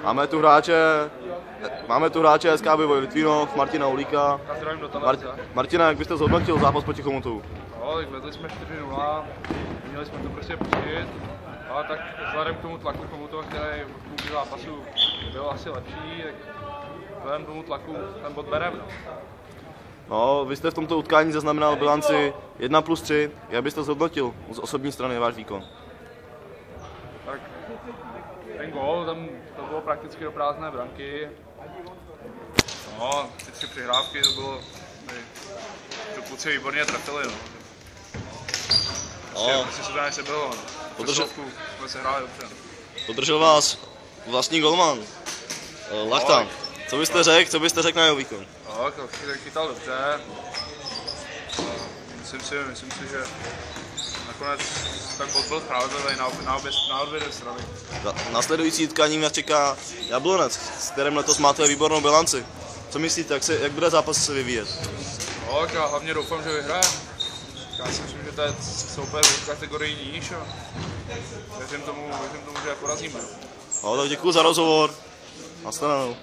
Máme tu hráče SK Boj Litvínov, Martina Ulíka. Martina, jak byste zhodnotil zápas proti Chomutovu? No, tak vedli jsme 4-0, měli jsme to prostě pustit, ale tak vzhledem k tomu tlaku Chomutova, který v půlky zápasu byl asi lepší, tak vzhledem k tomu tlaku ten bod bereme. No, vy jste v tomto utkání zaznamenal bilanci 1+3, jak byste zhodnotil z osobní strany váš výkon? Tak ten gól, tam to bylo prakticky do prázdné branky. No, ty 3 přihrávky, to bylo, to kluci výborně trefili, no. Prostě se to nesebylo, no. Jsme se hráli dobře. Podržel vás vlastní golman, Lachtan. Co byste řekl na jeho výkon? No, chytal dobře. Myslím si, že nakonec ten bod byl spravedlivý na obě strany. Následující utkání mě čeká Jablonec, s kterým letos máte výbornou bilanci. Co myslíte, jak bude zápas se vyvíjet? No, já hlavně doufám, že vyhrajeme. Já si myslím, že to je soupeř v kategorii níž a věřím tomu, že je porazíme. No, tak děkuji za rozhovor. Nashledanou.